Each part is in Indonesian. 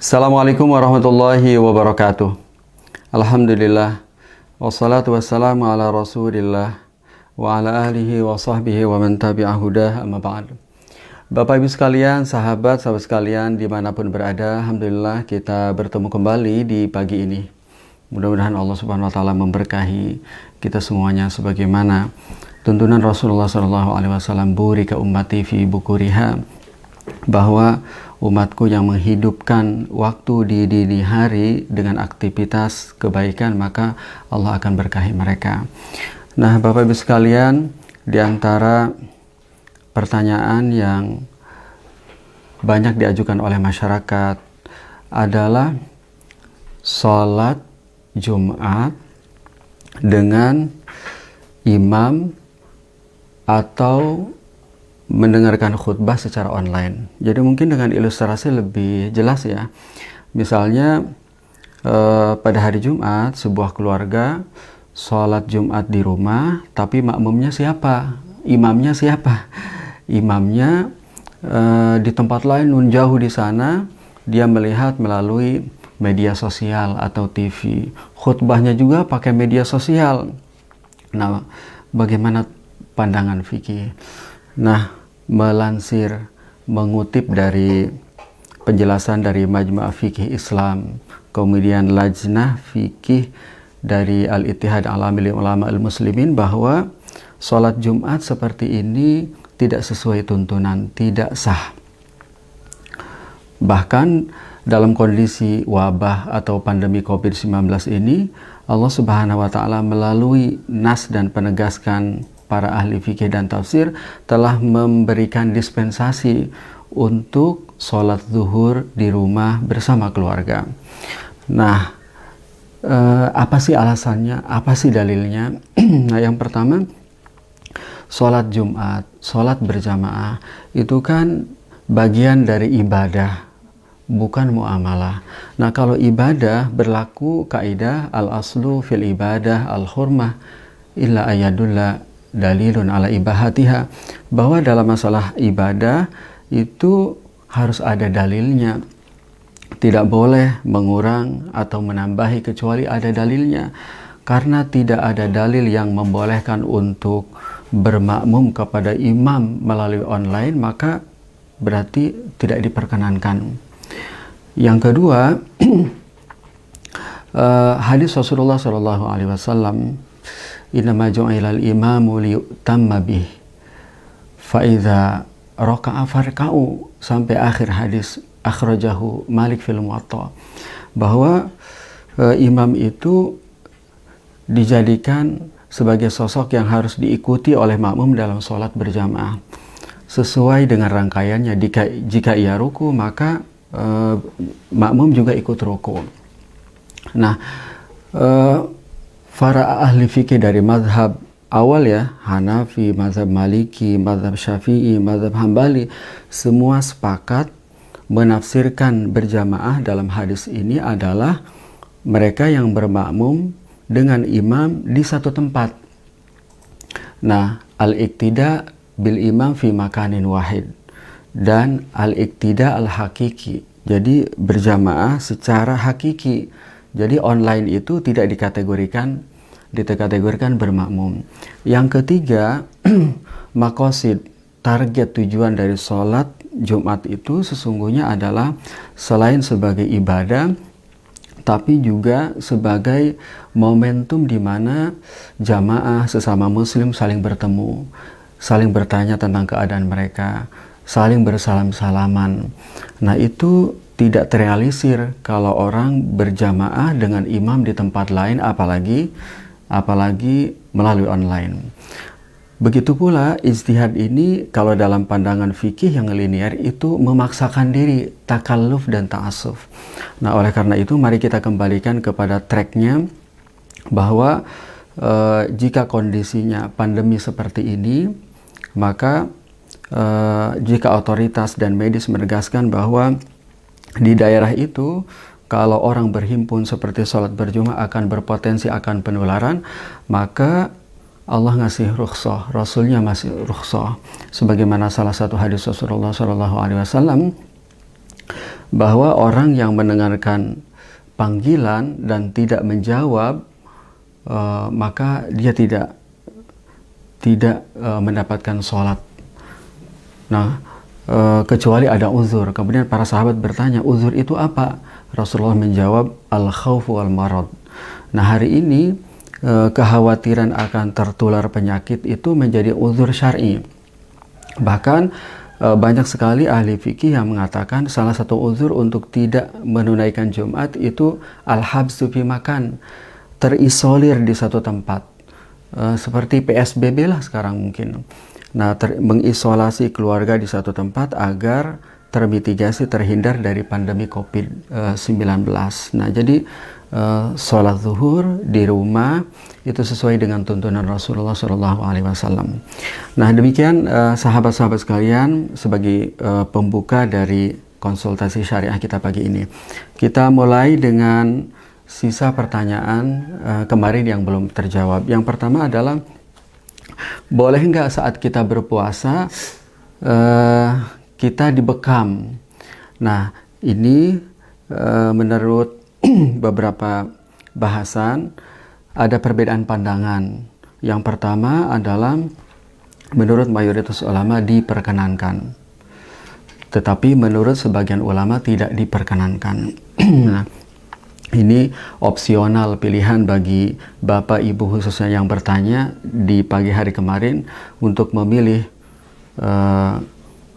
Assalamualaikum warahmatullahi wabarakatuh. Alhamdulillah. Wassalatu wassalamu ala rasulillah wa ala alihi wa sahbihi wa man tabi'ahudah amma ba'd. Bapak ibu sekalian, sahabat sekalian dimanapun berada, alhamdulillah kita bertemu kembali di pagi ini. Mudah-mudahan Allah subhanahu wa ta'ala memberkahi kita semuanya sebagaimana tuntunan Rasulullah SAW, burika ummati fi bukuriha, bahwa umatku yang menghidupkan waktu di dini hari dengan aktivitas kebaikan, maka Allah akan berkahi mereka. Nah, Bapak Ibu sekalian, di antara pertanyaan yang banyak diajukan oleh masyarakat adalah sholat Jumat dengan imam atau mendengarkan khutbah secara online. Jadi mungkin dengan ilustrasi lebih jelas ya. Misalnya pada hari Jumat sebuah keluarga sholat Jumat di rumah, tapi makmumnya siapa? Imamnya siapa? Imamnya di tempat lain, nun jauh di sana, dia melihat melalui media sosial atau TV. Khutbahnya juga pakai media sosial. Nah, bagaimana pandangan fikih? Nah, melansir, mengutip dari penjelasan dari Majma' Fikih Islam, kemudian Lajnah Fikih dari Al-Ittihad Alami Ulama Al-Muslimin, bahwa sholat Jumat seperti ini tidak sesuai tuntunan, tidak sah. Bahkan dalam kondisi wabah atau pandemi COVID-19 ini, Allah Subhanahu wa Ta'ala melalui nas dan penegaskan para ahli fikih dan tafsir telah memberikan dispensasi untuk sholat zuhur di rumah bersama keluarga. Nah, apa sih alasannya? Apa sih dalilnya? Nah, yang pertama, sholat Jumat, sholat berjamaah itu kan bagian dari ibadah, bukan muamalah. Nah, kalau ibadah berlaku kaidah al-aslu fil ibadah al-hurmah illa ayadulla dalilun ala ibahatiha, bahwa dalam masalah ibadah itu harus ada dalilnya, tidak boleh mengurang atau menambahi kecuali ada dalilnya. Karena tidak ada dalil yang membolehkan untuk bermakmum kepada imam melalui online, maka berarti tidak diperkenankan. Yang kedua, hadis Rasulullah SAW, innama ju'ilal imamu liyutamma bih fa idza raka'a farka'u, sampai akhir hadis, akhrajahu Malik fil Muwatta, bahwa imam itu dijadikan sebagai sosok yang harus diikuti oleh makmum dalam sholat berjamaah sesuai dengan rangkaiannya. Jika ia ruku, maka makmum juga ikut ruku. Nah, para ahli fikih dari mazhab awal ya, Hanafi, mazhab Maliki, mazhab Syafi'i, mazhab Hambali, semua sepakat menafsirkan berjamaah dalam hadis ini adalah mereka yang bermakmum dengan imam di satu tempat. Nah, al-iqtida bil imam fi makanin wahid dan al-iqtida al-hakiki, jadi berjamaah secara hakiki. Jadi online itu tidak dikategorikan bermakmum. Yang ketiga, makosid, target tujuan dari sholat Jumat itu sesungguhnya adalah selain sebagai ibadah, tapi juga sebagai momentum di mana jamaah sesama muslim saling bertemu, saling bertanya tentang keadaan mereka, saling bersalam-salaman. Nah, itu tidak terrealisir kalau orang berjamaah dengan imam di tempat lain, apalagi melalui online. Begitu pula ijtihad ini kalau dalam pandangan fikih yang linear itu memaksakan diri, takalluf dan ta'assuf. Nah, oleh karena itu mari kita kembalikan kepada tracknya, bahwa jika kondisinya pandemi seperti ini, maka jika otoritas dan medis menegaskan bahwa di daerah itu kalau orang berhimpun seperti sholat berjamaah akan berpotensi akan penularan, maka Allah ngasih rukhsah, Rasulnya masih rukhsah. Sebagaimana salah satu hadis Rasulullah SAW, bahwa orang yang mendengarkan panggilan dan tidak menjawab, maka dia tidak mendapatkan sholat. Nah, kecuali ada uzur. Kemudian para sahabat bertanya, uzur itu apa? Rasulullah menjawab, al-khawfu wal-marad. Nah, hari ini kekhawatiran akan tertular penyakit itu menjadi uzur syar'i. Bahkan banyak sekali ahli fikih yang mengatakan salah satu uzur untuk tidak menunaikan Jumat itu al-habsu fi makan, terisolir di satu tempat. Seperti PSBB lah sekarang mungkin. Nah, mengisolasi keluarga di satu tempat agar termitigasi, terhindar dari pandemi COVID-19. Nah, jadi sholat zuhur di rumah itu sesuai dengan tuntunan Rasulullah SAW. Nah, demikian sahabat-sahabat sekalian, sebagai pembuka dari konsultasi syariah kita pagi ini. Kita mulai dengan sisa pertanyaan kemarin yang belum terjawab. Yang pertama adalah, boleh nggak saat kita berpuasa kita dibekam? Nah, ini menurut beberapa bahasan ada perbedaan pandangan. Yang pertama adalah menurut mayoritas ulama diperkenankan, tetapi menurut sebagian ulama tidak diperkenankan. Nah, ini opsional, pilihan bagi Bapak Ibu khususnya yang bertanya di pagi hari kemarin untuk memilih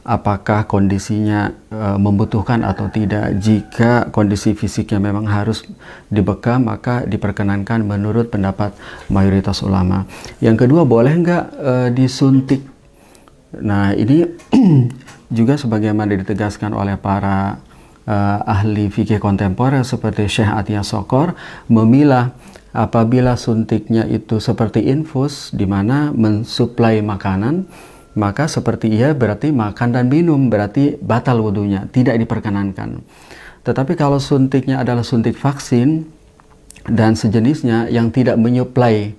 apakah kondisinya membutuhkan atau tidak. Jika kondisi fisiknya memang harus dibekam, maka diperkenankan menurut pendapat mayoritas ulama. Yang kedua, boleh nggak disuntik? Nah, ini juga sebagaimana ditegaskan oleh para ahli fikih kontemporer seperti Syekh Atiyah Sokor, memilah apabila suntiknya itu seperti infus, di mana mensuplai makanan, maka seperti ia berarti makan dan minum, berarti batal wudunya, tidak diperkenankan. Tetapi kalau suntiknya adalah suntik vaksin dan sejenisnya yang tidak menyuplai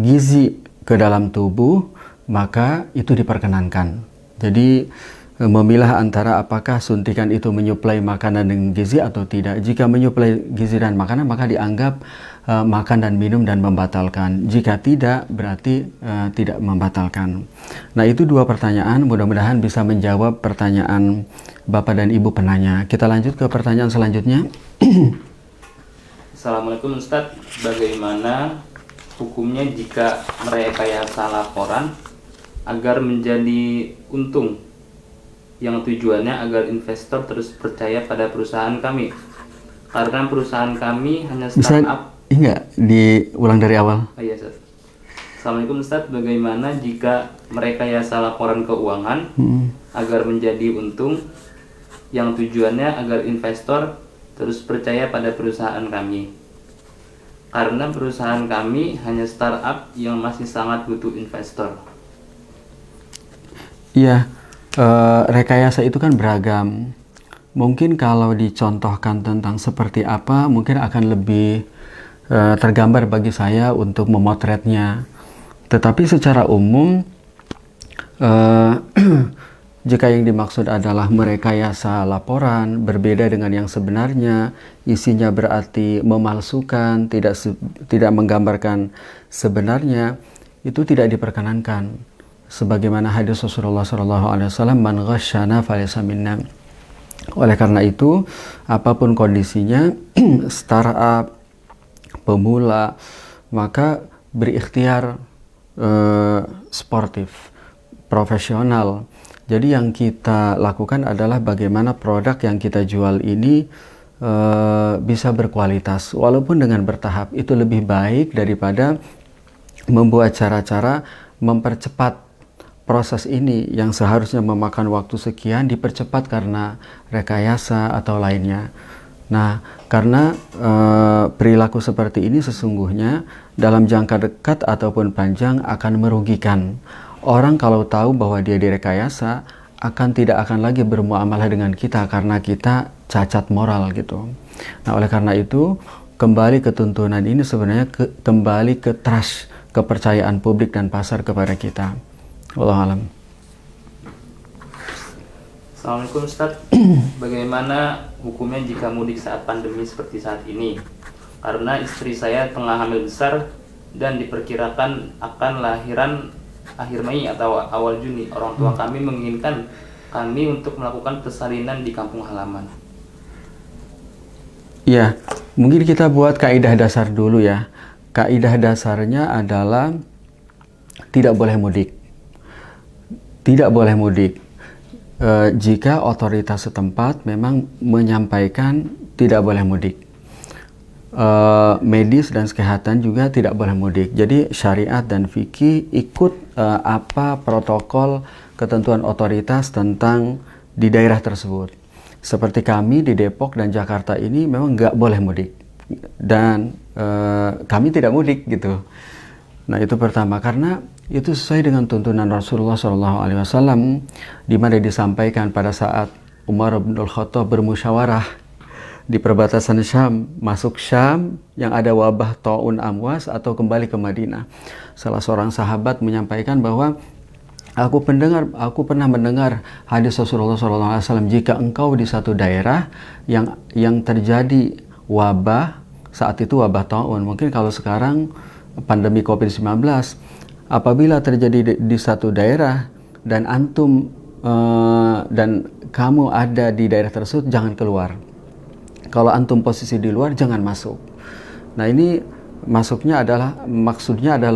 gizi ke dalam tubuh, maka itu diperkenankan. Jadi memilah antara apakah suntikan itu menyuplai makanan dengan gizi atau tidak. Jika menyuplai gizi dan makanan, maka dianggap makan dan minum dan membatalkan. Jika tidak, berarti tidak membatalkan. Nah, itu dua pertanyaan. Mudah-mudahan bisa menjawab pertanyaan Bapak dan Ibu penanya. Kita lanjut ke pertanyaan selanjutnya. Assalamualaikum Ustadz, bagaimana hukumnya jika merekayasa laporan agar menjadi untung, yang tujuannya agar investor terus percaya pada perusahaan kami? Karena perusahaan kami hanya startup. Bisa enggak diulang dari awal? Oh iya, Ustaz. Assalamualaikum Ustaz, bagaimana jika merekayasa laporan keuangan agar menjadi untung, yang tujuannya agar investor terus percaya pada perusahaan kami? Karena perusahaan kami hanya startup yang masih sangat butuh investor. Iya. Rekayasa itu kan beragam. Mungkin kalau dicontohkan tentang seperti apa, mungkin akan lebih tergambar bagi saya untuk memotretnya. Tetapi secara umum, jika yang dimaksud adalah merekayasa laporan berbeda dengan yang sebenarnya, isinya berarti memalsukan, tidak menggambarkan sebenarnya, itu tidak diperkenankan. Sebagaimana hadis Rasulullah SAW, man ghasyana falaysa minna. Oleh karena itu, apapun kondisinya, startup, pemula, maka berikhtiar sportif, profesional. Jadi yang kita lakukan adalah bagaimana produk yang kita jual ini bisa berkualitas, walaupun dengan bertahap. Itu lebih baik daripada membuat cara-cara mempercepat proses ini yang seharusnya memakan waktu sekian, dipercepat karena rekayasa atau lainnya. Nah, karena perilaku seperti ini sesungguhnya dalam jangka dekat ataupun panjang akan merugikan. Orang kalau tahu bahwa dia direkayasa, tidak akan lagi bermuamalah dengan kita karena kita cacat moral gitu. Nah, oleh karena itu, kembali ke tuntunan ini sebenarnya kembali ke trust, kepercayaan publik dan pasar kepada kita. Wallahu alam. Assalamualaikum Ustadz. Bagaimana hukumnya jika mudik saat pandemi seperti saat ini? Karena istri saya tengah hamil besar dan diperkirakan akan lahiran akhir Mei atau awal Juni. Orang tua kami menginginkan kami untuk melakukan persalinan di kampung halaman. Ya, mungkin kita buat kaidah dasar dulu ya. Kaidah dasarnya adalah tidak boleh mudik. Tidak boleh mudik. Jika otoritas setempat memang menyampaikan tidak boleh mudik. Medis dan kesehatan juga tidak boleh mudik. Jadi syariat dan fikih ikut apa protokol ketentuan otoritas tentang di daerah tersebut. Seperti kami di Depok dan Jakarta ini memang nggak boleh mudik. Dan kami tidak mudik gitu. Nah itu pertama, karena itu sesuai dengan tuntunan Rasulullah SAW, di mana disampaikan pada saat Umar bin Khattab bermusyawarah di perbatasan Syam, masuk Syam yang ada wabah Ta'un Amwas atau kembali ke Madinah. Salah seorang sahabat menyampaikan bahwa aku pernah mendengar hadis Rasulullah SAW, jika engkau di satu daerah yang terjadi wabah, saat itu wabah Ta'un, mungkin kalau sekarang pandemi COVID-19, apabila terjadi di satu daerah dan antum dan kamu ada di daerah tersebut, jangan keluar. Kalau antum posisi di luar, jangan masuk. Nah ini maksudnya adalah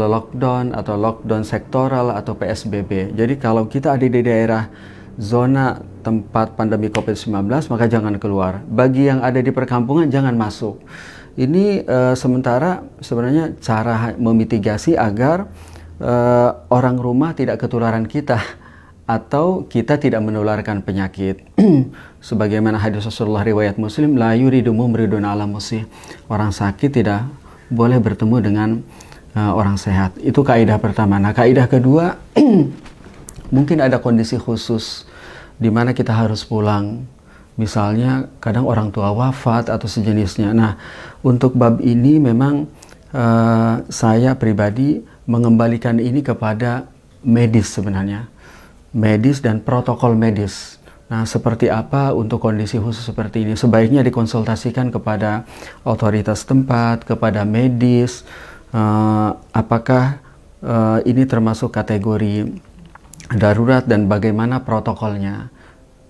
lockdown atau lockdown sektoral atau PSBB. Jadi kalau kita ada di daerah zona tempat pandemi COVID-19, maka jangan keluar. Bagi yang ada di perkampungan, jangan masuk. Ini sementara sebenarnya cara memitigasi agar orang rumah tidak ketularan kita atau kita tidak menularkan penyakit. Sebagaimana hadis Rasulullah riwayat Muslim, la yuridu mumridun ala musih. Orang sakit tidak boleh bertemu dengan orang sehat. Itu kaidah pertama. Nah, kaidah kedua, mungkin ada kondisi khusus di mana kita harus pulang. Misalnya kadang orang tua wafat atau sejenisnya. Nah, untuk bab ini memang saya pribadi mengembalikan ini kepada medis sebenarnya. Medis dan protokol medis. Nah, seperti apa untuk kondisi khusus seperti ini? Sebaiknya dikonsultasikan kepada otoritas tempat, kepada medis. Apakah ini termasuk kategori darurat dan bagaimana protokolnya?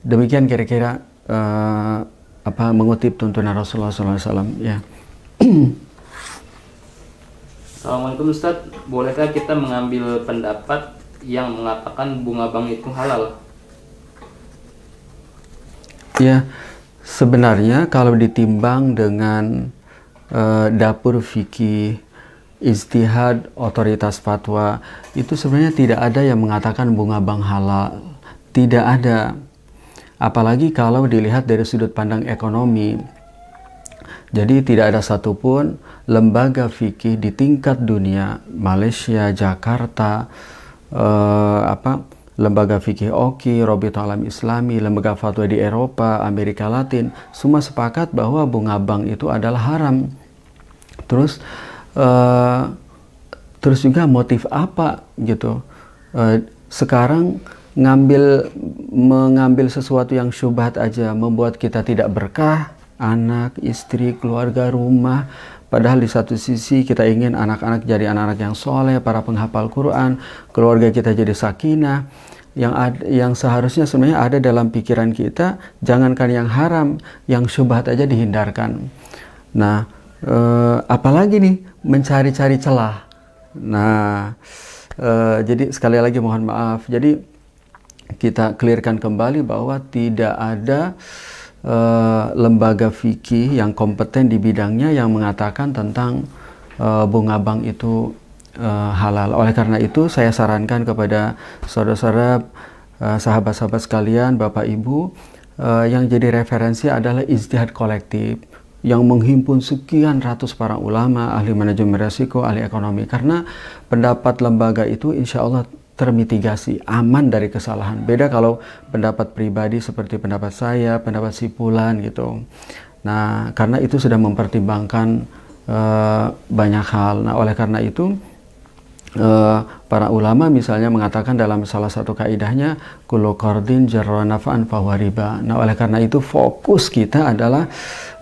Demikian kira-kira mengutip tuntunan Rasulullah SAW. Ya. Assalamualaikum Ustadz, bolehkah kita mengambil pendapat yang mengatakan bunga bank itu halal? Ya, sebenarnya kalau ditimbang dengan dapur fikih, ijtihad, otoritas fatwa, itu sebenarnya tidak ada yang mengatakan bunga bank halal. Tidak ada. Apalagi kalau dilihat dari sudut pandang ekonomi. Jadi tidak ada satupun lembaga fikih di tingkat dunia, Malaysia, Jakarta, lembaga fikih Oki, Rabithah Alam Islami, lembaga fatwa di Eropa, Amerika Latin, semua sepakat bahwa bunga bank itu adalah haram. Terus juga motif apa gitu? Sekarang mengambil sesuatu yang syubhat aja membuat kita tidak berkah, anak, istri, keluarga, rumah. Padahal di satu sisi kita ingin anak-anak jadi anak-anak yang soleh, para penghafal Quran, keluarga kita jadi sakinah. Yang seharusnya sebenarnya ada dalam pikiran kita, jangankan yang haram, yang syubhat aja dihindarkan. Nah, apalagi nih mencari-cari celah. Nah, jadi sekali lagi mohon maaf. Jadi kita clearkan kembali bahwa tidak ada lembaga fikih yang kompeten di bidangnya yang mengatakan tentang bunga bank itu halal. Oleh karena itu saya sarankan kepada saudara-saudara, sahabat-sahabat sekalian, Bapak Ibu, yang jadi referensi adalah ijtihad kolektif yang menghimpun sekian ratus para ulama, ahli manajemen risiko, ahli ekonomi. Karena pendapat lembaga itu insya Allah termitigasi, aman dari kesalahan. Beda kalau pendapat pribadi seperti pendapat saya, pendapat si fulan gitu. Nah, karena itu sudah mempertimbangkan banyak hal. Nah, oleh karena itu para ulama misalnya mengatakan dalam salah satu kaidahnya kullu qardin jarra naf'an fahuwa riba. Nah, oleh karena itu fokus kita adalah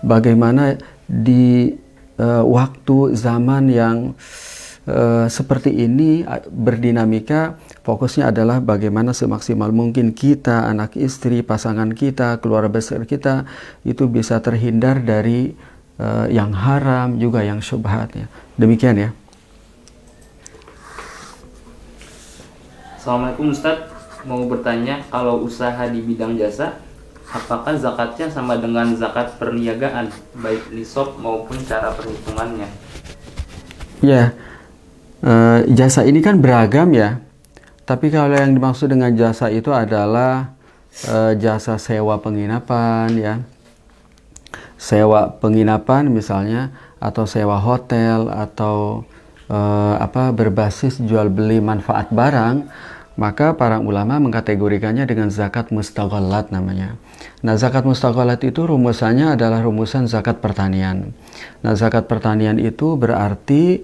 bagaimana di waktu zaman yang seperti ini berdinamika, fokusnya adalah bagaimana semaksimal mungkin kita, anak istri, pasangan kita, keluarga besar kita itu bisa terhindar dari yang haram juga yang syubhat ya. Demikian ya. Assalamualaikum Ustadz, mau bertanya, kalau usaha di bidang jasa, apakah zakatnya sama dengan zakat perniagaan, baik nisab maupun cara perhitungannya? Ya, jasa ini kan beragam ya. Tapi kalau yang dimaksud dengan jasa itu adalah jasa sewa penginapan ya. Sewa penginapan misalnya, atau sewa hotel, atau berbasis jual beli manfaat barang, maka para ulama mengkategorikannya dengan zakat mustaghallat namanya. Nah, zakat mustaghallat itu rumusannya adalah rumusan zakat pertanian. Nah, zakat pertanian itu berarti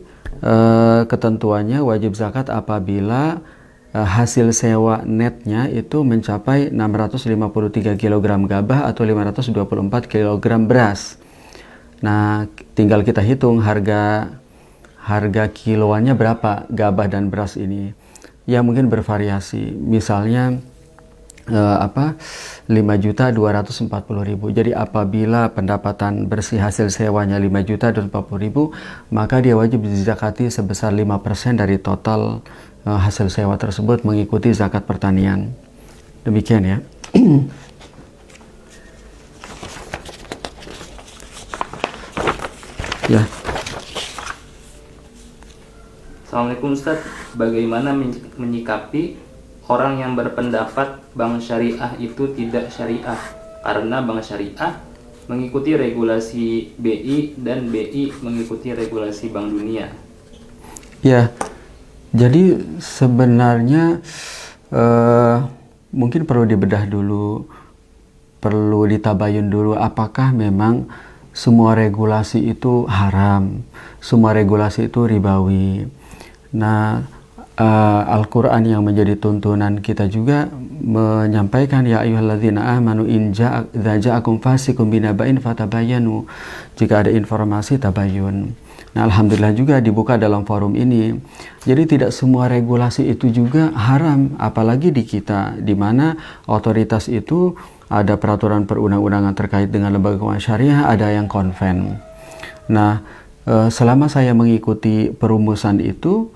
ketentuannya wajib zakat apabila hasil sewa netnya itu mencapai 653 kg gabah atau 524 kg beras. Nah, tinggal kita hitung harga kiloannya berapa gabah dan beras ini. Ya mungkin bervariasi. Misalnya 5.240.000. Jadi apabila pendapatan bersih hasil sewanya 5.240.000, maka dia wajib dizakati sebesar 5% dari total hasil sewa tersebut mengikuti zakat pertanian. Demikian ya. Ya. Assalamualaikum Ustaz, bagaimana menyikapi orang yang berpendapat bank syariah itu tidak syariah karena bank syariah mengikuti regulasi BI dan BI mengikuti regulasi Bank Dunia? Ya, jadi sebenarnya mungkin perlu dibedah dulu, perlu ditabayun dulu apakah memang semua regulasi itu haram, semua regulasi itu ribawi. Nah, Al-Quran yang menjadi tuntunan kita juga menyampaikan ya ayyuhalladzina amanu idza ja'akum fasiqun binaba'in fatabayyanu. Jika ada informasi tabayyun. Nah, alhamdulillah juga dibuka dalam forum ini. Jadi tidak semua regulasi itu juga haram, apalagi di kita di mana otoritas itu ada peraturan perundang-undangan terkait dengan lembaga keuangan syariah, ada yang konven. Nah, selama saya mengikuti perumusan itu,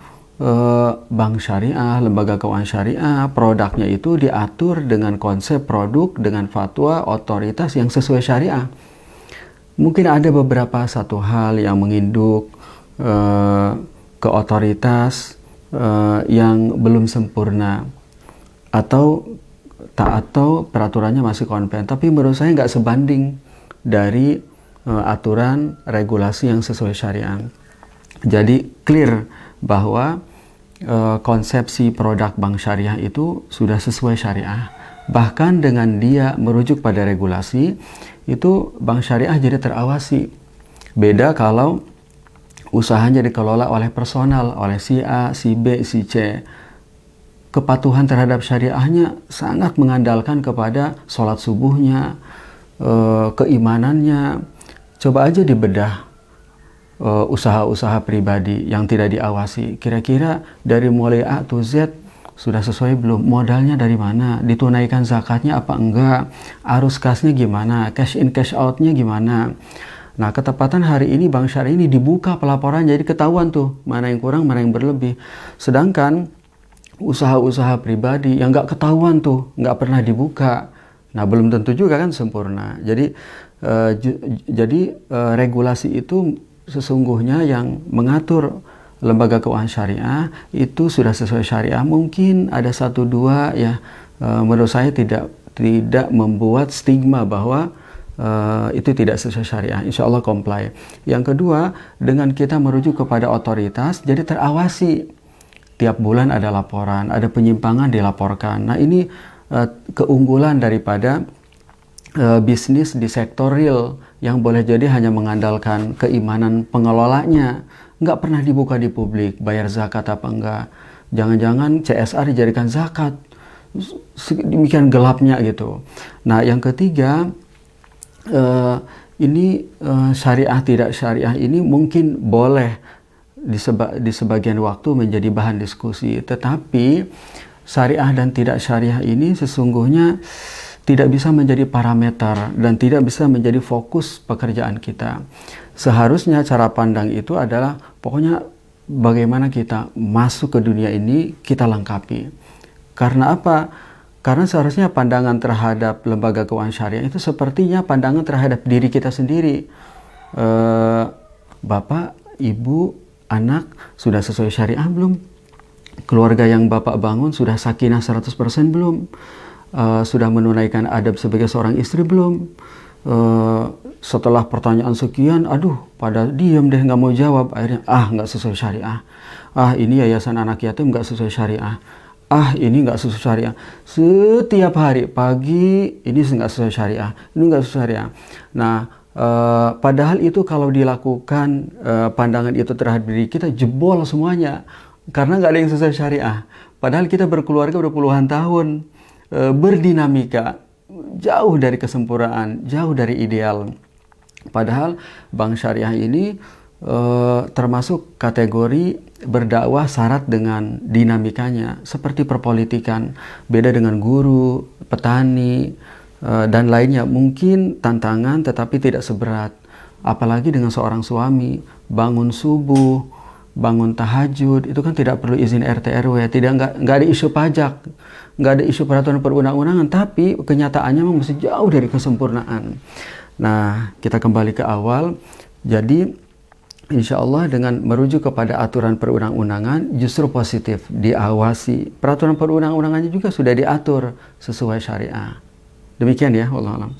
bank syariah, lembaga keuangan syariah, produknya itu diatur dengan konsep produk dengan fatwa otoritas yang sesuai syariah. Mungkin ada beberapa satu hal yang menginduk ke otoritas yang belum sempurna atau peraturannya masih konven, tapi menurut saya nggak sebanding dari aturan regulasi yang sesuai syariah. Jadi clear bahwa konsepsi produk bank syariah itu sudah sesuai syariah. Bahkan dengan dia merujuk pada regulasi, itu bank syariah jadi terawasi. Beda kalau usahanya dikelola oleh personal, oleh si A, si B, si C. Kepatuhan terhadap syariahnya sangat mengandalkan kepada sholat subuhnya, keimanannya. Coba aja dibedah usaha-usaha pribadi yang tidak diawasi, kira-kira dari mulai A to Z sudah sesuai belum? Modalnya dari mana? Ditunaikan zakatnya apa enggak? Arus kasnya gimana? Cash in cash outnya gimana? Nah, ketepatan hari ini bank syariah ini dibuka pelaporan, jadi ketahuan tuh mana yang kurang, mana yang berlebih. Sedangkan usaha-usaha pribadi yang nggak ketahuan tuh, nggak pernah dibuka. Nah, belum tentu juga kan sempurna. Jadi regulasi itu sesungguhnya yang mengatur lembaga keuangan syariah itu sudah sesuai syariah. Mungkin ada satu dua ya, menurut saya tidak membuat stigma bahwa itu tidak sesuai syariah. Insya Allah comply. Yang kedua, dengan kita merujuk kepada otoritas, jadi terawasi. Tiap bulan ada laporan, ada penyimpangan dilaporkan. Nah, ini keunggulan daripada bisnis di sektor real yang boleh jadi hanya mengandalkan keimanan pengelolanya nggak pernah dibuka di publik, bayar zakat apa enggak. Jangan-jangan CSR dijadikan zakat. Demikian gelapnya gitu. Nah, yang ketiga, syariah tidak syariah ini mungkin boleh di sebagian waktu menjadi bahan diskusi, tetapi syariah dan tidak syariah ini sesungguhnya tidak bisa menjadi parameter dan tidak bisa menjadi fokus pekerjaan kita. Seharusnya cara pandang itu adalah pokoknya bagaimana kita masuk ke dunia ini kita lengkapi. Karena apa? Karena seharusnya pandangan terhadap lembaga keuangan syariah itu sepertinya pandangan terhadap diri kita sendiri. Bapak, ibu, anak sudah sesuai syariah belum? Keluarga yang Bapak bangun sudah sakinah 100% belum? Sudah menunaikan adab sebagai seorang istri belum? Setelah pertanyaan sekian, aduh, pada diam deh, nggak mau jawab. Akhirnya, nggak sesuai syariah. Ini yayasan anak yatim nggak sesuai syariah. Ini nggak sesuai syariah. Setiap hari pagi ini nggak sesuai syariah. Ini nggak sesuai syariah. Nah, padahal itu kalau dilakukan pandangan itu terhadap diri kita jebol semuanya. Karena nggak ada yang sesuai syariah. Padahal kita berkeluarga udah puluhan tahun. Berdinamika, jauh dari kesempurnaan, jauh dari ideal. Padahal bank syariah ini termasuk kategori berdakwah syarat dengan dinamikanya, seperti perpolitikan, beda dengan guru, petani, dan lainnya. Mungkin tantangan tetapi tidak seberat. Apalagi dengan seorang suami, bangun subuh, bangun tahajud, itu kan tidak perlu izin RT RW, nggak ada isu pajak, nggak ada isu peraturan perundang-undangan, tapi kenyataannya memang masih jauh dari kesempurnaan. Nah, kita kembali ke awal. Jadi, insya Allah dengan merujuk kepada aturan perundang-undangan justru positif, diawasi. Peraturan perundang-undangannya juga sudah diatur sesuai syariah. Demikian ya, wallahu a'lam.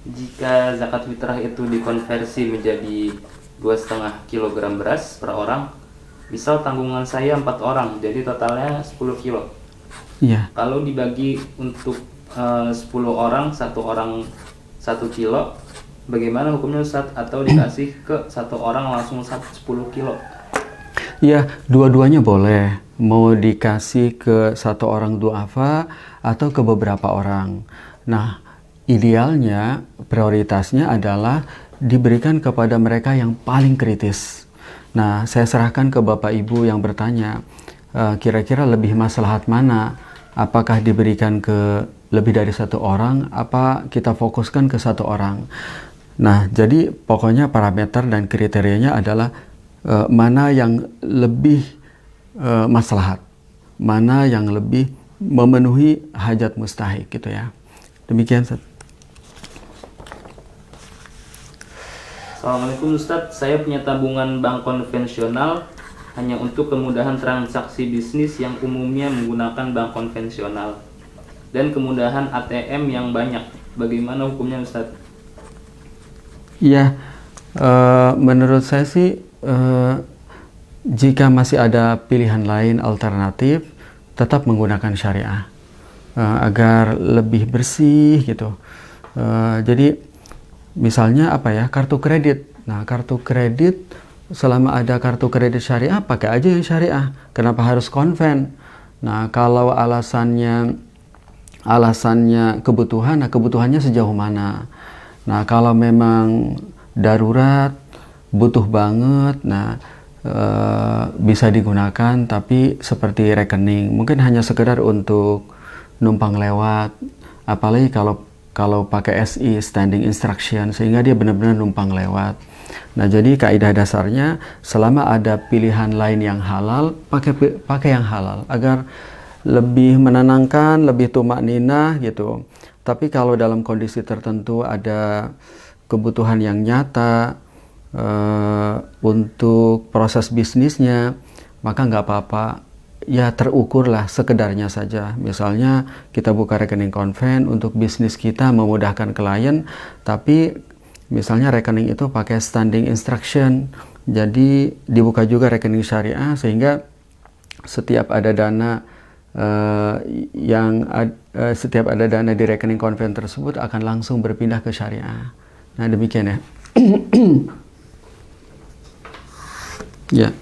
Jika zakat fitrah itu dikonversi menjadi 2,5 kg beras per orang, misal tanggungan saya 4 orang, jadi totalnya 10 kilo. Iya. Kalau dibagi untuk 10 orang, 1 orang 1 kilo, bagaimana hukumnya Ustadz? Atau dikasih ke 1 orang langsung 10 kilo? Iya, dua-duanya boleh. Mau dikasih ke 1 orang duafa atau ke beberapa orang. Nah, idealnya, prioritasnya adalah diberikan kepada mereka yang paling kritis. Nah, saya serahkan ke Bapak Ibu yang bertanya, kira-kira lebih maslahat mana? Apakah diberikan ke lebih dari 1 orang, apa kita fokuskan ke 1 orang? Nah, jadi pokoknya parameter dan kriterianya adalah mana yang lebih maslahat, mana yang lebih memenuhi hajat mustahik gitu ya. Demikian, Ustaz. Assalamualaikum Ustadz, saya punya tabungan bank konvensional hanya untuk kemudahan transaksi bisnis yang umumnya menggunakan bank konvensional dan kemudahan ATM yang banyak. Bagaimana hukumnya Ustadz? Ya, menurut saya sih jika masih ada pilihan lain alternatif, tetap menggunakan syariah agar lebih bersih gitu. Jadi misalnya kartu kredit. Nah, kartu kredit, selama ada kartu kredit syariah, pakai aja yang syariah. Kenapa harus konven? Nah, kalau alasannya kebutuhan, nah kebutuhannya sejauh mana? Nah, kalau memang darurat, butuh banget, nah bisa digunakan, tapi seperti rekening. Mungkin hanya sekedar untuk numpang lewat, apalagi kalau pakai SI, standing instruction, sehingga dia benar-benar numpang lewat. Nah, jadi kaidah dasarnya selama ada pilihan lain yang halal, pakai yang halal agar lebih menenangkan, lebih tumakninah gitu. Tapi kalau dalam kondisi tertentu ada kebutuhan yang nyata untuk proses bisnisnya, maka nggak apa-apa. Ya terukurlah sekedarnya saja. Misalnya kita buka rekening konven untuk bisnis kita memudahkan klien, tapi misalnya rekening itu pakai standing instruction. Jadi dibuka juga rekening syariah sehingga setiap ada dana setiap ada dana di rekening konven tersebut akan langsung berpindah ke syariah. Nah, demikian ya. Ya.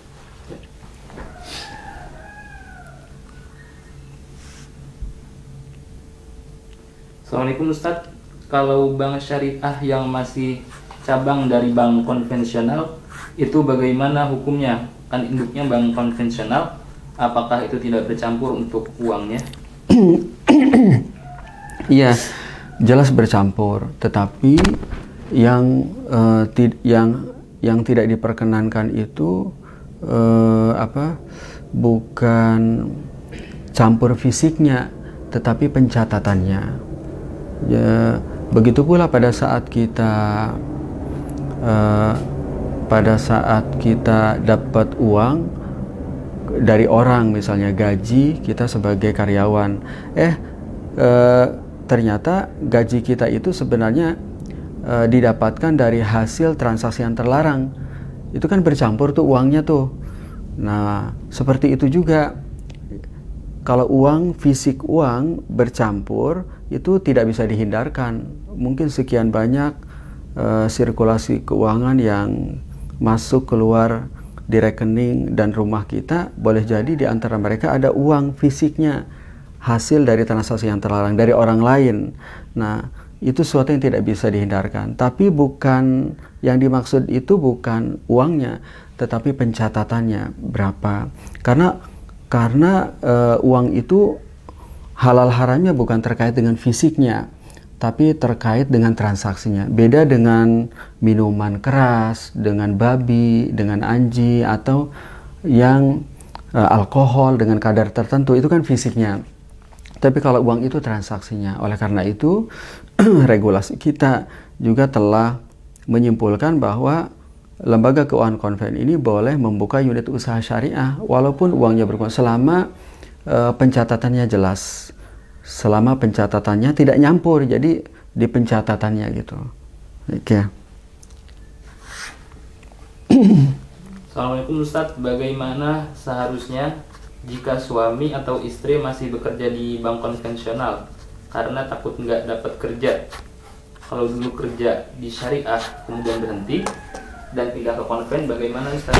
Assalamualaikum Ustadz, kalau bank syariah yang masih cabang dari bank konvensional itu bagaimana hukumnya? Kan induknya bank konvensional, apakah itu tidak bercampur untuk uangnya? Iya, jelas bercampur. Tetapi yang yang tidak diperkenankan itu bukan campur fisiknya, tetapi pencatatannya. Ya, begitu pula pada saat kita dapat uang dari orang, misalnya gaji kita sebagai karyawan, ternyata gaji kita itu sebenarnya didapatkan dari hasil transaksi yang terlarang. Itu kan bercampur tuh uangnya tuh. Nah, seperti itu juga. Kalau uang, fisik uang bercampur, itu tidak bisa dihindarkan. Mungkin sekian banyak sirkulasi keuangan yang masuk keluar di rekening dan rumah kita, boleh jadi di antara mereka ada uang fisiknya, hasil dari transaksi yang terlarang dari orang lain. Nah, itu sesuatu yang tidak bisa dihindarkan. Tapi bukan, yang dimaksud itu bukan uangnya, tetapi pencatatannya berapa. Karena uang itu halal haramnya bukan terkait dengan fisiknya, tapi terkait dengan transaksinya. Beda dengan minuman keras, dengan babi, dengan anjing, atau yang alkohol dengan kadar tertentu, itu kan fisiknya. Tapi kalau uang itu transaksinya. Oleh karena itu, regulasi kita juga telah menyimpulkan bahwa lembaga keuangan konven ini boleh membuka unit usaha syariah walaupun uangnya berkurang, selama pencatatannya jelas, selama pencatatannya tidak nyampur, jadi di pencatatannya gitu. Oke. Assalamualaikum Ustadz, bagaimana seharusnya jika suami atau istri masih bekerja di bank konvensional karena takut nggak dapat kerja? Kalau dulu kerja di syariah kemudian berhenti dan pindah ke konven, bagaimana Ustaz?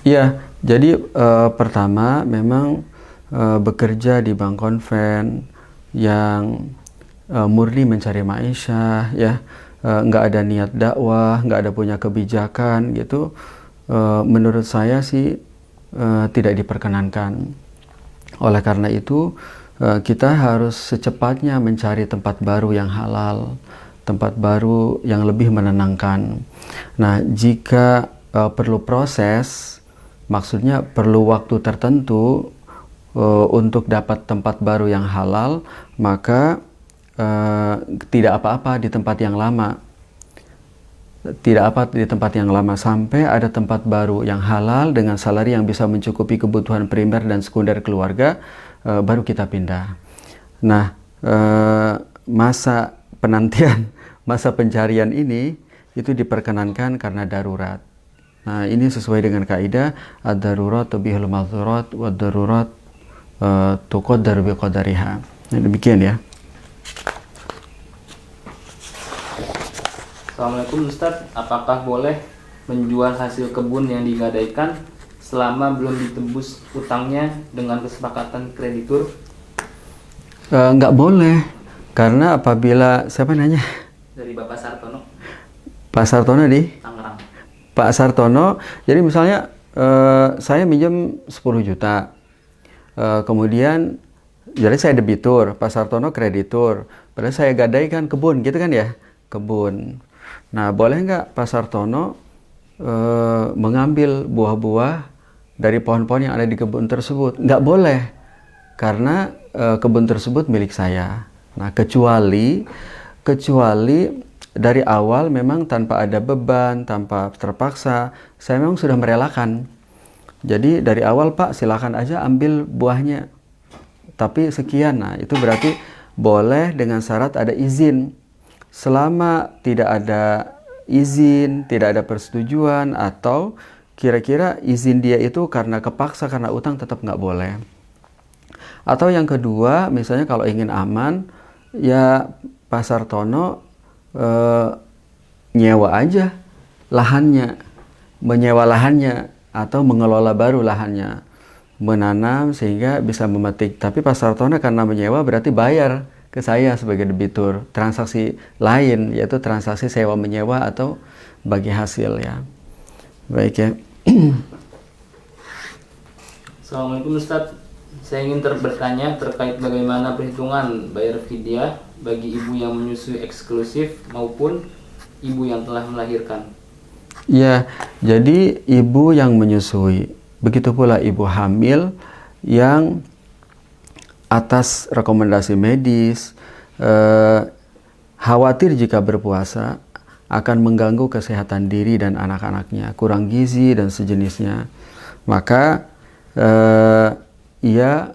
Iya, jadi pertama memang bekerja di bank konven yang murni mencari maisha, ya, nggak ada niat dakwah, nggak ada punya kebijakan gitu, menurut saya sih tidak diperkenankan. Oleh karena itu kita harus secepatnya mencari tempat baru yang halal, tempat baru yang lebih menenangkan. Nah, jika perlu proses, maksudnya perlu waktu tertentu untuk dapat tempat baru yang halal, maka tidak apa-apa di tempat yang lama. Tidak apa di tempat yang lama sampai ada tempat baru yang halal dengan salari yang bisa mencukupi kebutuhan primer dan sekunder keluarga, baru kita pindah. Nah, masa penantian, masa pencarian ini itu diperkenankan karena darurat. Nah, ini sesuai dengan kaidah ad-darurat tubihul madzurat wa ad-darurat tuqaddaru biqadariha. Nah, demikian ya. Assalamualaikum Ustadz, apakah boleh menjual hasil kebun yang digadaikan selama belum ditebus utangnya dengan kesepakatan kreditur? Nggak boleh, karena apabila, siapa nanya? Dari Bapak Sartono. Pak Sartono di? Tangerang. Pak Sartono, jadi misalnya saya minjem 10 juta, kemudian jadi saya debitur, Pak Sartono kreditur, padahal saya gadaikan kebun, gitu kan ya, kebun. Nah, boleh nggak Pak Sartono mengambil buah-buah dari pohon-pohon yang ada di kebun tersebut? Nggak boleh, karena kebun tersebut milik saya. Nah, kecuali dari awal memang tanpa ada beban, tanpa terpaksa, saya memang sudah merelakan. Jadi dari awal, Pak, silakan aja ambil buahnya, tapi sekian. Nah, itu berarti boleh dengan syarat ada izin. Selama tidak ada izin, tidak ada persetujuan, atau kira-kira izin dia itu karena kepaksa, karena utang, tetap nggak boleh. Atau yang kedua, misalnya kalau ingin aman, ya Pak Sartono nyewa aja lahannya, menyewa lahannya atau mengelola baru lahannya, menanam sehingga bisa memetik. Tapi Pak Sartono karena menyewa berarti bayar ke saya sebagai debitur. Transaksi lain yaitu transaksi sewa menyewa atau bagi hasil ya. Baik ya. Assalamualaikum Ustadz. Saya ingin bertanya terkait bagaimana perhitungan bayar fidyah bagi ibu yang menyusui eksklusif maupun ibu yang telah melahirkan. Ya, jadi ibu yang menyusui, begitu pula ibu hamil yang atas rekomendasi medis khawatir jika berpuasa akan mengganggu kesehatan diri dan anak-anaknya, kurang gizi dan sejenisnya, maka ia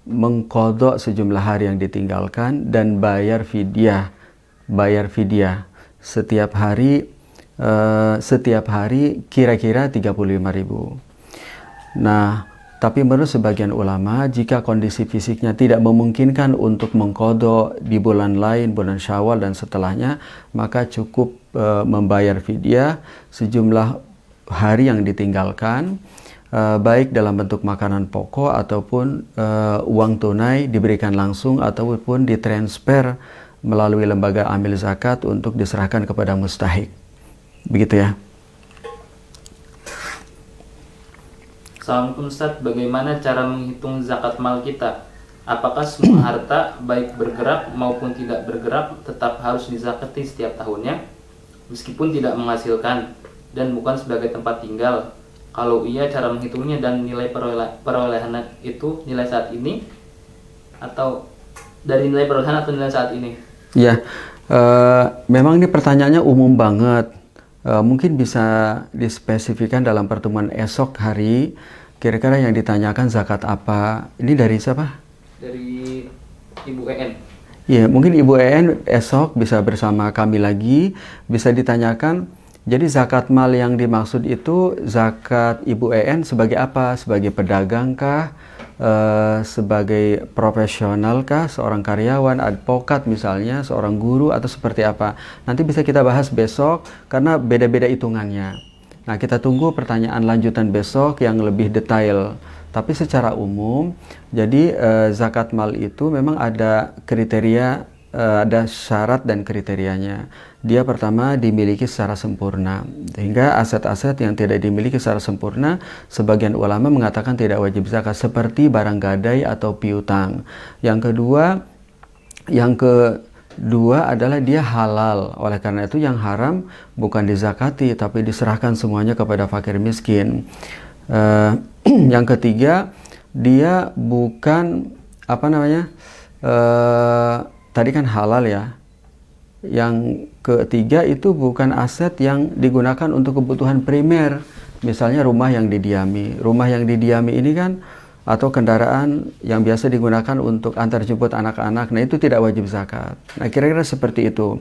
mengqadha sejumlah hari yang ditinggalkan dan bayar fidyah setiap hari kira-kira 35.000. Nah, tapi menurut sebagian ulama, jika kondisi fisiknya tidak memungkinkan untuk mengqadha di bulan lain, bulan Syawal dan setelahnya, maka cukup membayar fidyah sejumlah hari yang ditinggalkan, baik dalam bentuk makanan pokok ataupun uang tunai diberikan langsung ataupun ditransfer melalui lembaga amil zakat untuk diserahkan kepada mustahik. Begitu ya. Assalamualaikum Ustaz, bagaimana cara menghitung zakat mal kita? Apakah semua harta baik bergerak maupun tidak bergerak tetap harus dizakati setiap tahunnya meskipun tidak menghasilkan dan bukan sebagai tempat tinggal? Kalau iya, cara menghitungnya dan nilai perolehan itu nilai saat ini atau dari nilai perolehan atau nilai saat ini? Ya, memang ini pertanyaannya umum banget. Mungkin bisa dispesifikan dalam pertemuan esok hari, kira-kira yang ditanyakan zakat apa. Ini dari siapa? Dari Ibu EN. Ya, mungkin Ibu EN esok bisa bersama kami lagi, bisa ditanyakan. Jadi zakat mal yang dimaksud itu zakat Ibu EN sebagai apa? Sebagai pedagang kah? Sebagai profesional kah? Seorang karyawan, advokat misalnya, seorang guru atau seperti apa? Nanti bisa kita bahas besok karena beda-beda hitungannya. Nah, kita tunggu pertanyaan lanjutan besok yang lebih detail. Tapi secara umum, jadi zakat mal itu memang ada kriteria, ada syarat dan kriterianya. Dia pertama dimiliki secara sempurna, sehingga aset-aset yang tidak dimiliki secara sempurna sebagian ulama mengatakan tidak wajib zakat, seperti barang gadai atau piutang. Yang kedua adalah dia halal. Oleh karena itu yang haram bukan dizakati tapi diserahkan semuanya kepada fakir miskin. Yang ketiga, dia bukan tadi kan halal ya. Yang ketiga itu bukan aset yang digunakan untuk kebutuhan primer, misalnya rumah yang didiami. Rumah yang didiami ini kan, atau kendaraan yang biasa digunakan untuk antar jemput anak-anak, nah itu tidak wajib zakat. Nah, kira-kira seperti itu.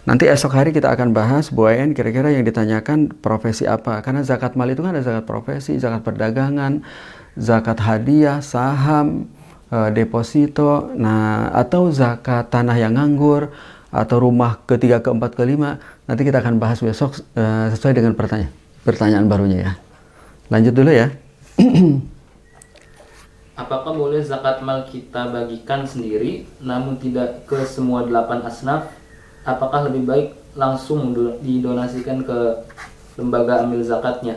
Nanti esok hari kita akan bahas Bu Ayen kira-kira yang ditanyakan profesi apa, karena zakat mal itu kan ada zakat profesi, zakat perdagangan, zakat hadiah, saham, deposito, nah atau zakat tanah yang nganggur, atau rumah ketiga, keempat, kelima. Nanti kita akan bahas besok sesuai dengan pertanyaan barunya ya. Lanjut dulu ya. Apakah boleh zakat mal kita bagikan sendiri namun tidak ke semua 8 asnaf? Apakah lebih baik langsung didonasikan ke lembaga amil zakatnya?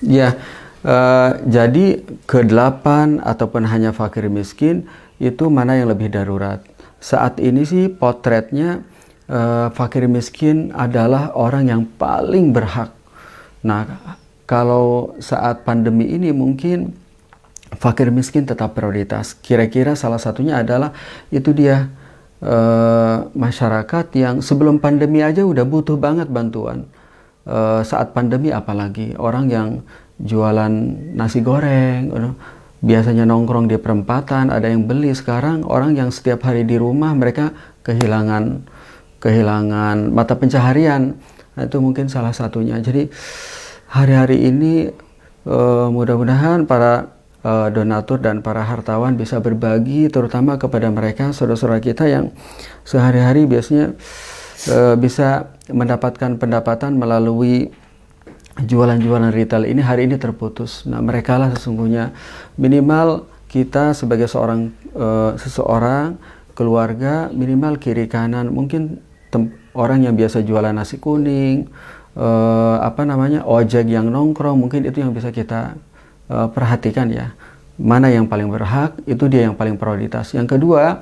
Ya, jadi ke-8 ataupun hanya fakir miskin itu mana yang lebih darurat? Saat ini sih potretnya fakir miskin adalah orang yang paling berhak. Nah, kalau saat pandemi ini mungkin fakir miskin tetap prioritas. Kira-kira salah satunya adalah itu dia masyarakat yang sebelum pandemi aja udah butuh banget bantuan. Saat pandemi apalagi orang yang jualan nasi goreng, biasanya nongkrong di perempatan, ada yang beli. Sekarang orang yang setiap hari di rumah mereka kehilangan mata pencaharian. Nah, itu mungkin salah satunya. Jadi hari-hari ini mudah-mudahan para donatur dan para hartawan bisa berbagi terutama kepada mereka saudara-saudara kita yang sehari-hari biasanya bisa mendapatkan pendapatan melalui jualan-jualan retail ini hari ini terputus. Nah, mereka lah sesungguhnya minimal kita sebagai seseorang keluarga, minimal kiri kanan mungkin orang yang biasa jualan nasi kuning, ojek yang nongkrong, mungkin itu yang bisa kita perhatikan ya. Mana yang paling berhak, itu dia yang paling prioritas. Yang kedua,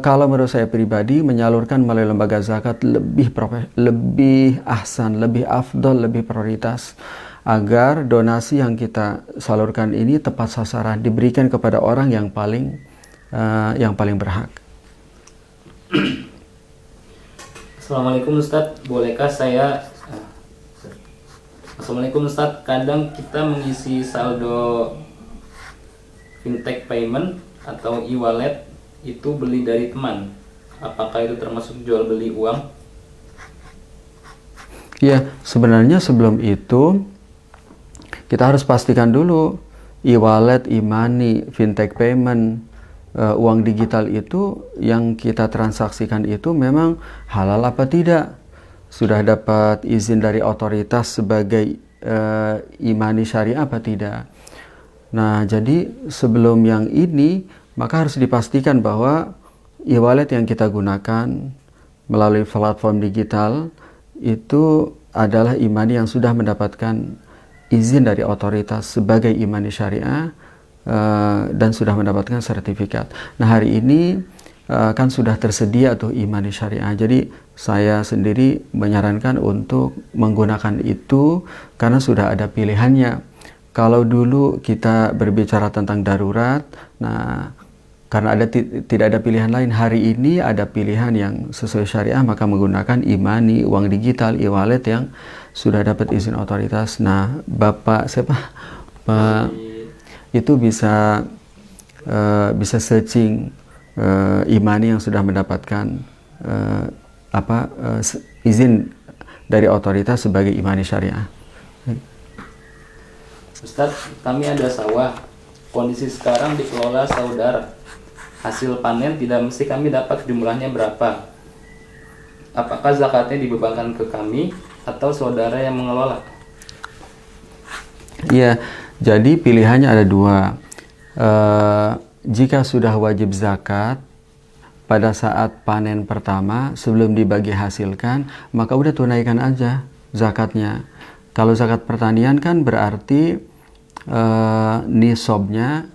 kalau menurut saya pribadi, menyalurkan melalui lembaga zakat lebih ahsan, lebih afdol, lebih prioritas, agar donasi yang kita salurkan ini tepat sasaran, diberikan kepada orang yang paling berhak. Assalamualaikum Ustadz, bolehkah saya Assalamualaikum Ustadz, kadang kita mengisi saldo fintech payment atau e-wallet itu beli dari teman. Apakah itu termasuk jual beli uang? Ya, sebenarnya sebelum itu kita harus pastikan dulu e-wallet, e-money, fintech payment, uang digital itu yang kita transaksikan itu memang halal apa tidak, sudah dapat izin dari otoritas sebagai e-money syariah apa tidak. Nah, jadi sebelum yang ini maka harus dipastikan bahwa e-wallet yang kita gunakan melalui platform digital itu adalah e-money yang sudah mendapatkan izin dari otoritas sebagai e-money syariah dan sudah mendapatkan sertifikat. Nah, hari ini kan sudah tersedia tuh e-money syariah. Jadi saya sendiri menyarankan untuk menggunakan itu karena sudah ada pilihannya. Kalau dulu kita berbicara tentang darurat, nah karena tidak ada pilihan lain, hari ini ada pilihan yang sesuai syariah, maka menggunakan e-money, uang digital, e-wallet yang sudah dapat izin otoritas. Nah, Bapak itu bisa searching e-money yang sudah mendapatkan izin dari otoritas sebagai e-money syariah. Ustadz, kami ada sawah. Kondisi sekarang dikelola saudara. Hasil panen tidak mesti kami dapat jumlahnya berapa. Apakah zakatnya dibebankan ke kami atau saudara yang mengelola? Iya, jadi pilihannya ada dua. Jika sudah wajib zakat pada saat panen pertama sebelum dibagi hasilkan, maka udah tunaikan aja zakatnya. Kalau zakat pertanian kan berarti nisabnya,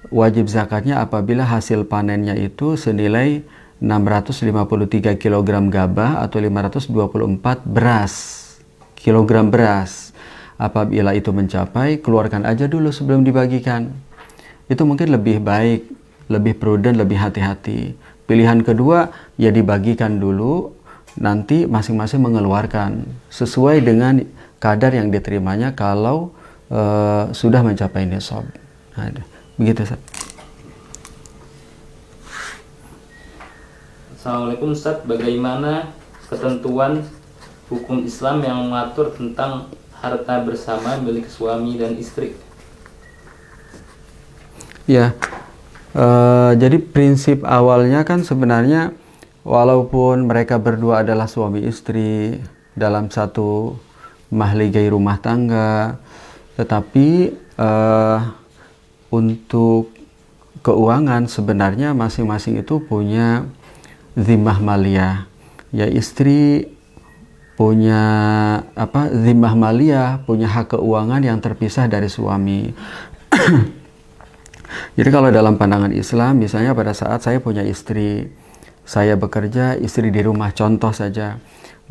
wajib zakatnya apabila hasil panennya itu senilai 653 kg gabah atau 524 kilogram beras. Apabila itu mencapai, keluarkan aja dulu sebelum dibagikan. Itu mungkin lebih baik, lebih prudent, lebih hati-hati. Pilihan kedua, ya dibagikan dulu, nanti masing-masing mengeluarkan sesuai dengan kadar yang diterimanya kalau sudah mencapai nisab. Nah, begitu, Ustaz. Assalamualaikum Ustadz, bagaimana ketentuan hukum Islam yang mengatur tentang harta bersama milik suami dan istri? Ya, jadi prinsip awalnya kan sebenarnya walaupun mereka berdua adalah suami istri dalam satu mahligai rumah tangga, tetapi untuk keuangan sebenarnya masing-masing itu punya zimmah maliyah. Ya, istri punya zimmah maliyah, punya hak keuangan yang terpisah dari suami. Jadi kalau dalam pandangan Islam, misalnya pada saat saya punya istri, saya bekerja, istri di rumah, contoh saja,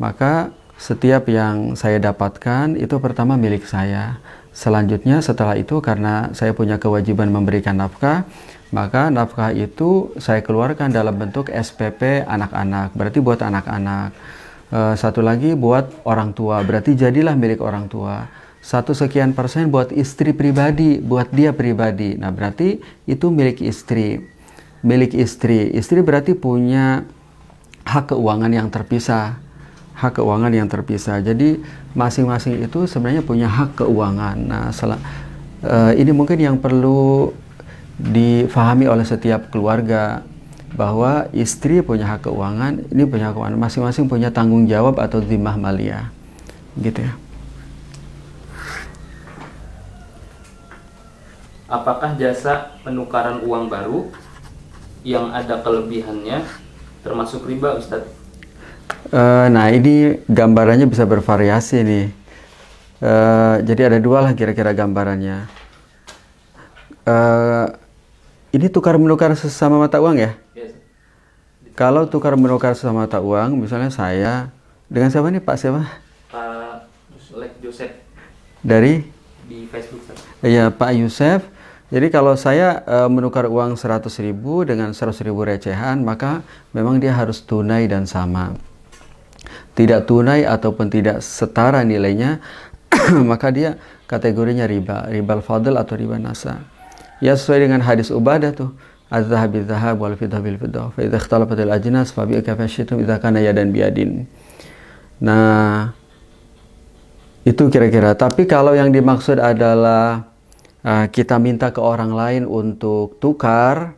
maka setiap yang saya dapatkan itu pertama milik saya. Selanjutnya setelah itu karena saya punya kewajiban memberikan nafkah, maka nafkah itu saya keluarkan dalam bentuk SPP anak-anak, berarti buat anak-anak. Satu lagi buat orang tua, berarti jadilah milik orang tua. 1 sekian persen buat istri pribadi, buat dia pribadi. Nah, berarti itu milik istri. Milik istri. Istri berarti punya hak keuangan yang terpisah. Hak keuangan yang terpisah. Jadi masing-masing itu sebenarnya punya hak keuangan. Nah, ini mungkin yang perlu difahami oleh setiap keluarga, bahwa istri punya hak keuangan, ini punya hak keuangan, masing-masing punya tanggung jawab atau zimmah maliyah, gitu ya. apakah jasa penukaran uang baru yang ada kelebihannya termasuk riba, Ustadz? Nah, ini gambarannya bisa bervariasi nih. Jadi ada dua lah kira-kira gambarannya. Ini tukar menukar sesama mata uang ya? Yes. Kalau tukar menukar sesama mata uang, misalnya saya dengan siapa nih, Pak siapa? Pak Lek Joseph Dari? di Facebook, Ustadz. Ya, Pak Yusef. Jadi kalau saya menukar uang 100.000 dengan 100.000 recehan, maka memang dia harus tunai dan sama. Tidak tunai ataupun tidak setara nilainya, maka dia kategorinya riba, ribal fadl atau riba nasa. Ya, sesuai dengan hadis Ubadah tuh, az-zahab bil-zahab wal fiddah bil-fiddah, fa idza ikhtalafatil ajnas fa bi'a kayfa syi'tum idza kana yadan biyadin. Nah, itu kira-kira. Tapi kalau yang dimaksud adalah kita minta ke orang lain untuk tukar.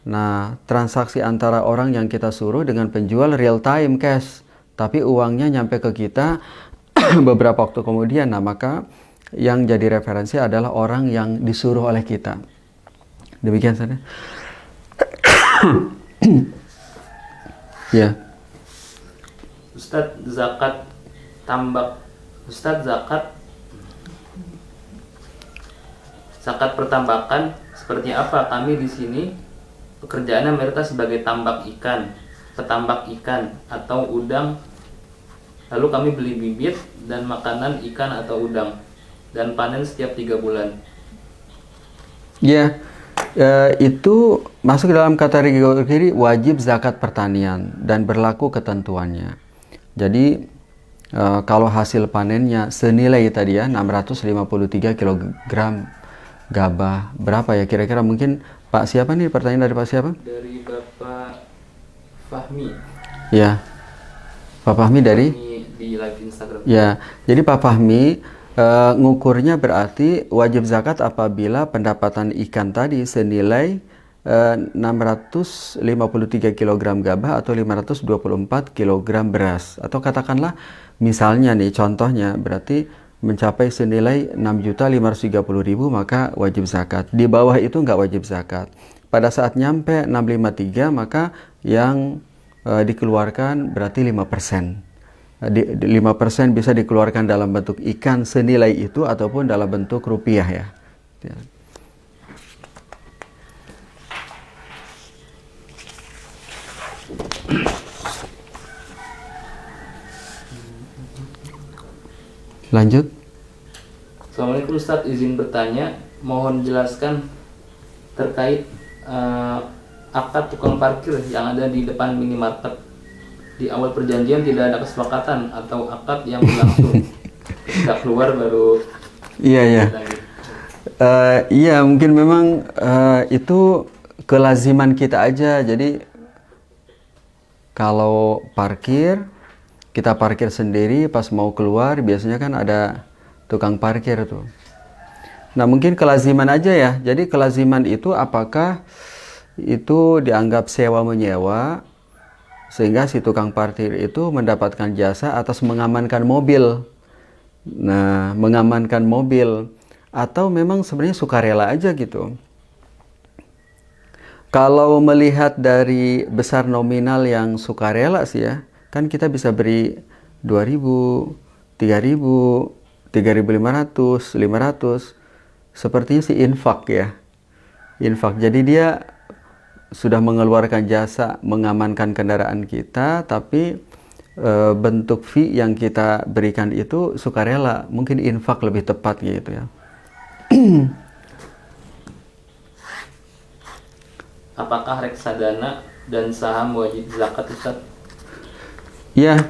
Nah, transaksi antara orang yang kita suruh dengan penjual real time cash, tapi uangnya nyampe ke kita beberapa waktu kemudian. Nah, maka yang jadi referensi adalah orang yang disuruh oleh kita. Demikian saja. Ya. Ustadz, zakat tambak. Ustadz, zakat pertambakan seperti apa? Kami di sini pekerjaannya mayoritas sebagai tambak ikan, petambak ikan atau udang. Lalu kami beli bibit dan makanan ikan atau udang dan panen setiap 3 bulan. Ya, itu masuk dalam kategori wajib zakat pertanian dan berlaku ketentuannya. Jadi kalau hasil panennya senilai tadi ya 653 kg gabah, berapa ya kira-kira? Mungkin Pak siapa nih, pertanyaan dari Pak siapa? Dari Bapak Fahmi. Ya, Pak Fahmi dari? Di live Instagram. Ya, jadi Pak Fahmi ngukurnya berarti wajib zakat apabila pendapatan ikan tadi senilai 653 kg gabah atau 524 kg beras. Atau katakanlah misalnya nih contohnya berarti mencapai senilai 6.530.000 maka wajib zakat. Di bawah itu nggak wajib zakat. Pada saat nyampe 653 maka yang dikeluarkan berarti 5%. 5% bisa dikeluarkan dalam bentuk ikan senilai itu ataupun dalam bentuk rupiah ya. Lanjut. Assalamualaikum Ustadz, izin bertanya, mohon jelaskan terkait akad tukang parkir yang ada di depan minimarket. Di awal perjanjian tidak ada kesepakatan atau akad yang berlangsung. Ketika keluar baru. Iya. Iya, mungkin memang itu kelaziman kita aja. Jadi kalau kita parkir sendiri, pas mau keluar biasanya kan ada tukang parkir tuh. Nah, mungkin kelaziman aja ya. Jadi kelaziman itu apakah itu dianggap sewa menyewa, sehingga si tukang parkir itu mendapatkan jasa atas mengamankan mobil. Nah, mengamankan mobil atau memang sebenarnya sukarela aja gitu. Kalau melihat dari besar nominal yang sukarela sih ya, kan kita bisa beri 2.000, 3.000, 3.500, 500. Sepertinya sih infak ya. Infak. Jadi dia sudah mengeluarkan jasa mengamankan kendaraan kita, tapi bentuk fee yang kita berikan itu sukarela, mungkin infak lebih tepat gitu ya. Apakah reksadana dan saham wajib zakat, Ustaz? Ya,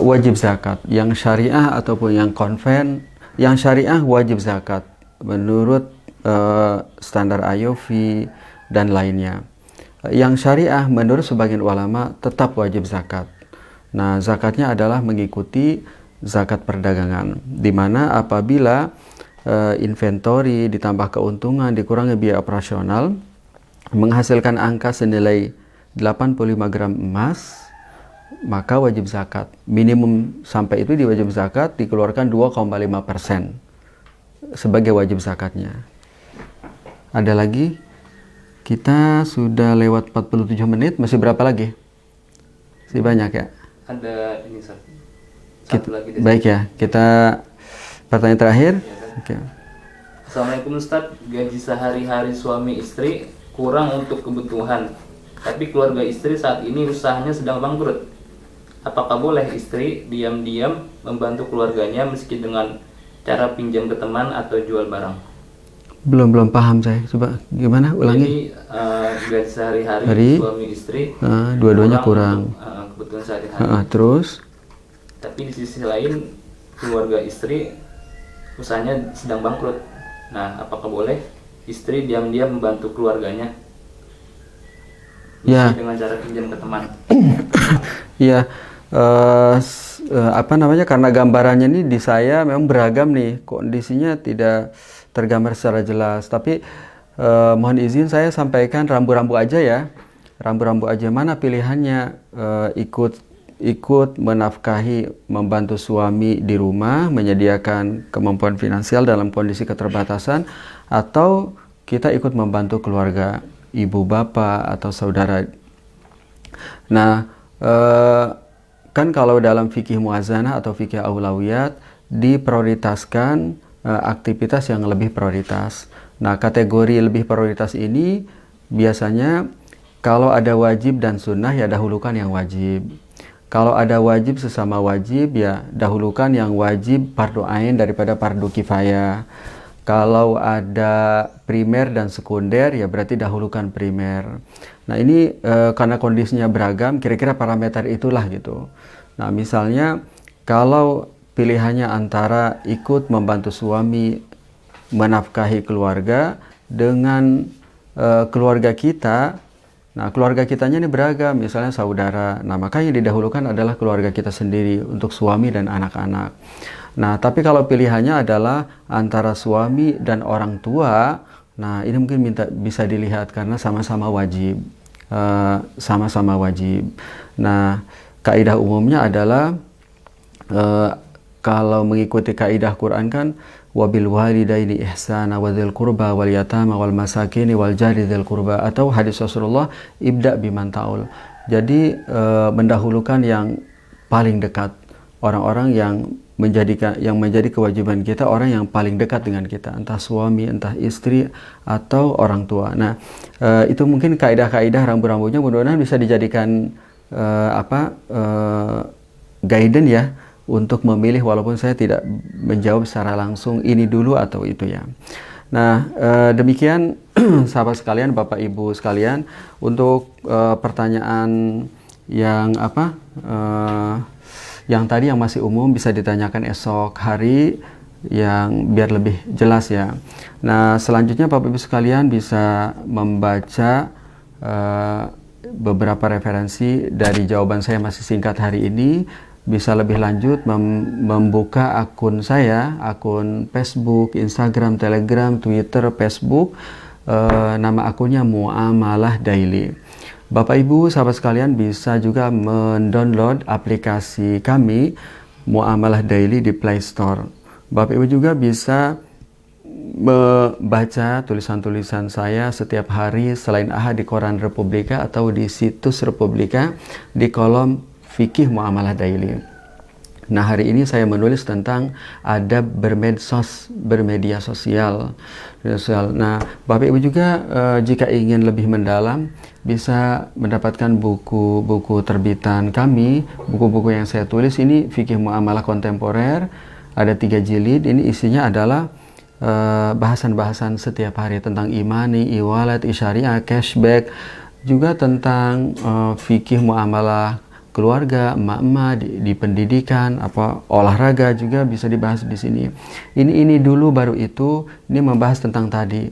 wajib zakat. Yang syariah ataupun yang konven, yang syariah wajib zakat menurut standar IOV dan lainnya. Yang syariah menurut sebagian ulama tetap wajib zakat. Nah, zakatnya adalah mengikuti zakat perdagangan, di mana apabila inventory ditambah keuntungan dikurangi biaya operasional menghasilkan angka senilai 85 gram emas, maka wajib zakat. Minimum sampai itu di wajib zakat dikeluarkan 2,5%. sebagai wajib zakatnya. Ada lagi? Kita sudah lewat 47 menit, masih berapa lagi? Masih banyak ya? Ada ini satu lagi. Baik ya, kita pertanyaan terakhir. Oke. Assalamualaikum Ustadz, gaji sehari-hari suami istri kurang untuk kebutuhan, tapi keluarga istri saat ini usahanya sedang bangkrut. Apakah boleh istri diam-diam membantu keluarganya meski dengan cara pinjam ke teman atau jual barang? Belum paham saya. Coba gimana? Ulangi. Jadi gaji sehari-hari suami istri dua-duanya kurang. Kebutuhan sehari-hari. Terus? Tapi di sisi lain keluarga istri usahanya sedang bangkrut. Nah, apakah boleh istri diam-diam membantu keluarganya? Ya. Dengan cara pinjam ke teman. Iya. Karena gambarannya ini di saya memang beragam nih, kondisinya tidak tergambar secara jelas. Tapi mohon izin saya sampaikan rambu-rambu aja ya. Rambu-rambu aja, mana pilihannya, ikut menafkahi, membantu suami di rumah, menyediakan kemampuan finansial dalam kondisi keterbatasan, atau kita ikut membantu keluarga, ibu bapak atau saudara. Nah, kan kalau dalam fikih muazanah atau fikih aulawiyat diprioritaskan aktivitas yang lebih prioritas. Nah, kategori lebih prioritas ini biasanya kalau ada wajib dan sunnah ya dahulukan yang wajib. Kalau ada wajib sesama wajib ya dahulukan yang wajib fardu ain daripada fardu kifayah. Kalau ada primer dan sekunder ya berarti dahulukan primer. Nah ini karena kondisinya beragam, kira-kira parameter itulah gitu. Nah misalnya kalau pilihannya antara ikut membantu suami menafkahi keluarga dengan keluarga kita. Nah keluarga kitanya ini beragam, misalnya saudara. Nah maka yang didahulukan adalah keluarga kita sendiri untuk suami dan anak-anak. Nah tapi kalau pilihannya adalah antara suami dan orang tua, nah ini mungkin bisa dilihat karena sama-sama wajib. Sama-sama wajib. Nah kaidah umumnya adalah kalau mengikuti kaidah Quran kan wabil walidaini ihsana wadzil qurba wal yatama wal masakin wal jari dzil qurba, atau hadis Rasulullah ibda biman taul. Jadi mendahulukan yang paling dekat, orang-orang yang menjadi kewajiban kita, orang yang paling dekat dengan kita, entah suami, entah istri atau orang tua. Nah, itu mungkin kaidah-kaidah rambu-rambunya mudah-mudahan bisa dijadikan guidance ya untuk memilih, walaupun saya tidak menjawab secara langsung ini dulu atau itu ya. Nah demikian sahabat sekalian, Bapak Ibu sekalian, untuk pertanyaan yang yang tadi yang masih umum bisa ditanyakan esok hari yang biar lebih jelas ya. Nah selanjutnya Bapak Ibu sekalian bisa membaca beberapa referensi dari jawaban saya masih singkat hari ini. Bisa lebih lanjut membuka akun saya, akun Facebook, Instagram, Telegram, Twitter, Facebook. Nama akunnya Muamalah Daily. Bapak Ibu sahabat sekalian bisa juga mendownload aplikasi kami Muamalah Daily di Play Store. Bapak Ibu juga bisa membaca tulisan-tulisan saya setiap hari selain Ahad di Koran Republika atau di situs Republika di kolom Fikih Muamalah Daily. Nah hari ini saya menulis tentang adab bermedia sosial. Nah Bapak Ibu juga jika ingin lebih mendalam bisa mendapatkan buku-buku terbitan kami, buku-buku yang saya tulis ini Fikih Muamalah Kontemporer, ada 3 jilid. Ini isinya adalah bahasan-bahasan setiap hari tentang imani, iwalat, isyariah, cashback, juga tentang fikih muamalah keluarga, emak-emak di pendidikan, olahraga juga bisa dibahas di sini. Ini dulu baru itu, ini membahas tentang tadi.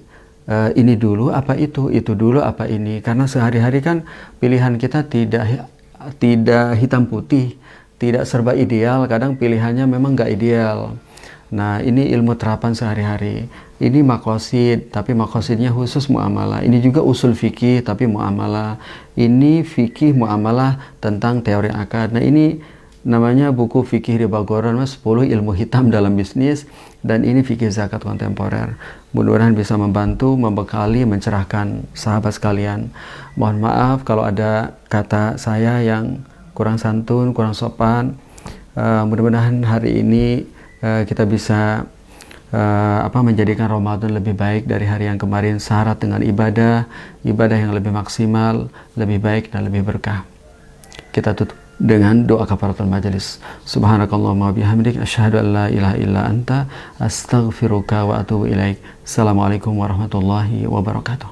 Ini dulu apa itu dulu apa ini. Karena sehari-hari kan pilihan kita tidak hitam putih, tidak serba ideal, kadang pilihannya memang nggak ideal. Nah ini ilmu terapan sehari-hari. Ini maqasid, tapi maqasidnya khusus muamalah. Ini juga usul fikih, tapi muamalah. Ini fikih muamalah tentang teori akad. Nah ini namanya buku Fikih Riba Gharar, 10 ilmu hitam dalam bisnis, dan ini fikih zakat kontemporer. Mudah-mudahan bisa membantu, membekali, mencerahkan sahabat sekalian. Mohon maaf kalau ada kata saya yang kurang santun, kurang sopan. Mudah-mudahan hari ini kita bisa menjadikan Ramadan lebih baik dari hari yang kemarin, syarat dengan ibadah yang lebih maksimal, lebih baik dan lebih berkah. Kita tutup dengan doa kafaratul majelis. Subhanakallahumma bihamdik asyhadu an la ilaha illa anta astaghfiruka wa atubu ilaik. Assalamualaikum warahmatullahi wabarakatuh.